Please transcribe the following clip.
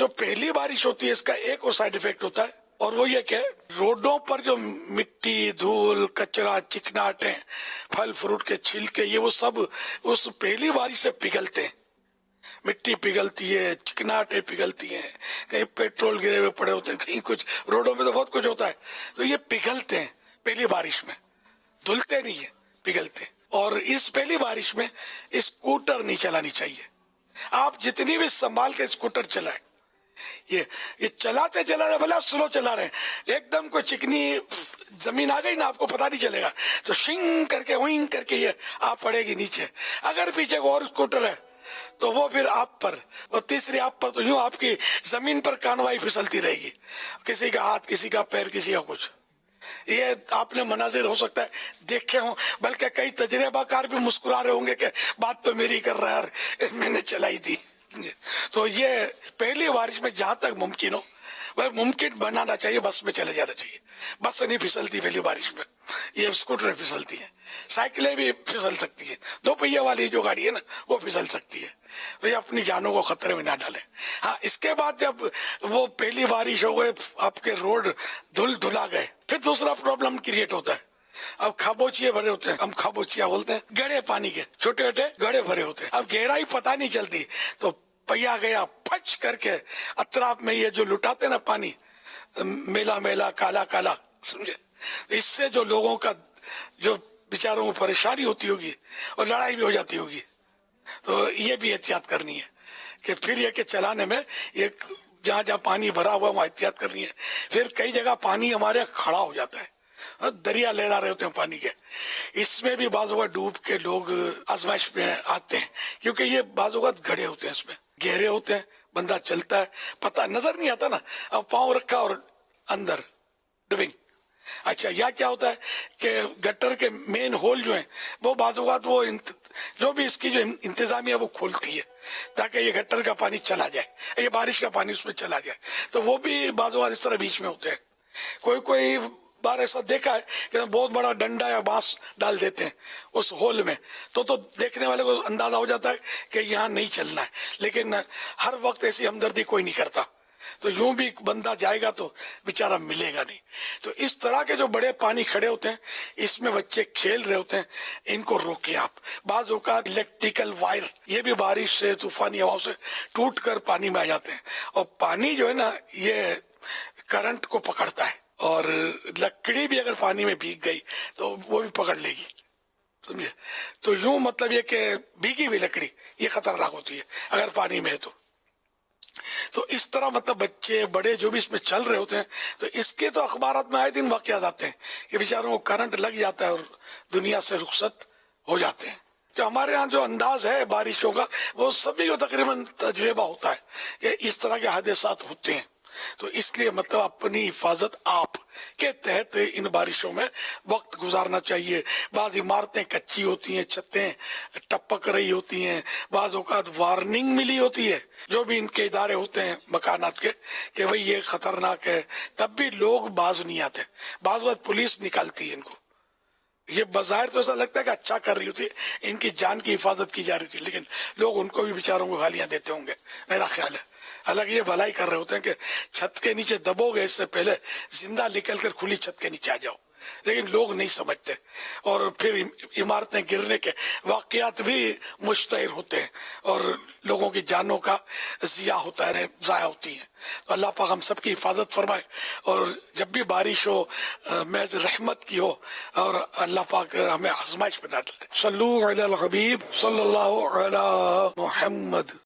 جو پہلی بارش ہوتی ہے اس کا ایک اور سائیڈ افیکٹ ہوتا ہے، اور وہ یہ کہ روڈوں پر جو مٹی، دھول، کچرا، چکناٹیں، پھل فروٹ کے چھلکے، یہ وہ سب اس پہلی بارش سے پگھلتے ہیں. مٹی پگھلتی ہے، چکناٹیں پگھلتی ہیں، کہیں پیٹرول گرے ہوئے پڑے ہوتے ہیں، کہیں کچھ، روڈوں میں تو بہت کچھ ہوتا ہے، تو یہ پگھلتے ہیں پہلی بارش میں، دھلتے نہیں ہیں، پگھلتے ہیں. اور اس پہلی بارش میں اسکوٹر نہیں چلانی چاہیے. آپ جتنی بھی سنبھال کے اسکوٹر چلائیں، یہ چلاتے چلاتے بھلا سلو چلا رہے ہیں، ایک دم کوئی چکنی زمین آ گئی نا، آپ کو پتہ نہیں چلے گا، تو شنگ کر کے وئنگ کر کے یہ آپ پڑے گی نیچے. اگر پیچھے کو اور اسکوٹر ہے تو وہ پھر آپ پر، اور تیسری آپ پر، تو یوں آپ کی زمین پر کانوائی پھسلتی رہے گی، کسی کا ہاتھ، کسی کا پیر، کسی کا کچھ. یہ آپ نے مناظر ہو سکتا ہے دیکھے ہوں، بلکہ کئی تجربہ کار بھی مسکرا رہے ہوں گے کہ بات تو میری کر رہا ہے، میں نے چلائی تھی. تو یہ پہلی بارش میں جہاں تک ممکن ہو، وہ ممکن بنانا چاہیے، بس میں چلے جانا چاہیے. بس نہیں پھسلتی پہلی بارش میں، یہ اسکوٹر پھسلتی ہیں، سائیکلیں بھی پھسل سکتی ہیں، دو پہیے والی جو گاڑی ہے نا وہ پھسل سکتی ہے. یہ اپنی جانوں کو خطرے میں نہ ڈالیں. ہاں، اس کے بعد جب وہ پہلی بارش ہو گئے، آپ کے روڈ دھلا گئے، پھر دوسرا پرابلم کریٹ ہوتا ہے. اب کھابوچیے بھرے ہوتے ہیں، ہم کھابوچیا بولتے ہیں، گڑھے پانی کے چھوٹے چھوٹے گڑھے بھرے ہوتے ہیں. اب گہرائی پتہ نہیں چلتی، تو پہیا گیا پھچ کر کے اطراف میں یہ جو لٹاتے نا پانی، میلا میلا، کالا کالا، سمجھے، اس سے جو لوگوں کا، جو بیچاروں کو پریشانی ہوتی ہوگی اور لڑائی بھی ہو جاتی ہوگی. تو یہ بھی احتیاط کرنی ہے کہ پھر یہ کہ چلانے میں یہ جہاں جہاں پانی بھرا ہوا وہاں احتیاط کرنی ہے. پھر کئی جگہ پانی ہمارے کھڑا ہو جاتا ہے، دریا لہرا رہے ہوتے ہیں پانی کے، اس میں بھی بعض اوقات ڈوب کے لوگ آزمائش میں آتے ہیں، کیونکہ یہ بعض اوقات گڑھے ہوتے ہیں، اس میں گہرے ہوتے ہیں، بندہ چلتا ہے پتہ نظر نہیں آتا نا، اب پاؤں رکھا اور اندر ڈبنگ. اچھا، یا کیا ہوتا ہے کہ گٹر کے مین ہول جو ہیں وہ بعض اوقات وہ جو بھی اس کی جو انتظامیہ وہ کھولتی ہے تاکہ یہ گٹر کا پانی چلا جائے، یہ بارش کا پانی اس میں چلا جائے، تو وہ بھی بعض اوقات اس طرح بیچ میں ہوتے ہیں. کوئی بار ایسا دیکھا ہے کہ بہت بڑا ڈنڈا یا بانس ڈال دیتے ہیں اس ہول میں، تو دیکھنے والے کو اندازہ ہو جاتا ہے کہ یہاں نہیں چلنا ہے، لیکن ہر وقت ایسی ہمدردی کوئی نہیں کرتا، تو یوں بھی بندہ جائے گا تو بیچارہ ملے گا نہیں. تو اس طرح کے جو بڑے پانی کھڑے ہوتے ہیں، اس میں بچے کھیل رہے ہوتے ہیں، ان کو روکیں آپ. بعض اوقات الیکٹریکل وائر یہ بھی بارش سے، طوفانی ہواؤں سے ٹوٹ کر پانی میں آ جاتے ہیں، اور پانی جو ہے نا یہ کرنٹ کو پکڑتا ہے، اور لکڑی بھی اگر پانی میں بھیگ گئی تو وہ بھی پکڑ لے گی، سمجھے. تو یوں مطلب یہ کہ بھیگی ہوئی لکڑی یہ خطرناک ہوتی ہے اگر پانی میں ہے تو اس طرح مطلب بچے بڑے جو بھی اس میں چل رہے ہوتے ہیں، تو اس کے تو اخبارات میں آئے دن واقعات آتے ہیں کہ بیچاروں کو کرنٹ لگ جاتا ہے اور دنیا سے رخصت ہو جاتے ہیں. کہ ہمارے ہاں جو انداز ہے بارشوں کا، وہ سبھی کو تقریباً تجربہ ہوتا ہے کہ اس طرح کے حادثات ہوتے ہیں. تو اس لیے مطلب اپنی حفاظت آپ کے تحت ان بارشوں میں وقت گزارنا چاہیے. بعض عمارتیں کچی ہوتی ہیں، چھتیں ٹپک رہی ہوتی ہیں، بعض اوقات وارننگ ملی ہوتی ہے جو بھی ان کے ادارے ہوتے ہیں مکانات کے کہ بھئی یہ خطرناک ہے، تب بھی لوگ باز نہیں آتے. بعض اوقات پولیس نکالتی ہے ان کو. یہ بظاہر تو ایسا لگتا ہے کہ اچھا کر رہی ہوتی ہے، ان کی جان کی حفاظت کی جا رہی تھی، لیکن لوگ ان کو بھی بیچاروں کو گالیاں دیتے ہوں گے، میرا خیال ہے. حالانکہ یہ بھلائی کر رہے ہوتے ہیں کہ چھت کے نیچے دبو گے، اس سے پہلے زندہ نکل کر کھلی چھت کے نیچے آ جاؤ، لیکن لوگ نہیں سمجھتے، اور پھر عمارتیں گرنے کے واقعات بھی مشتہر ہوتے ہیں اور لوگوں کی جانوں کا ضیاع ہوتا ہے، ضائع ہوتی ہیں. تو اللہ پاک ہم سب کی حفاظت فرمائے، اور جب بھی بارش ہو محض رحمت کی ہو، اور اللہ پاک ہمیں آزمائش میں نہ ڈالے. صلو علی الحبیب صلی اللہ علی محمد.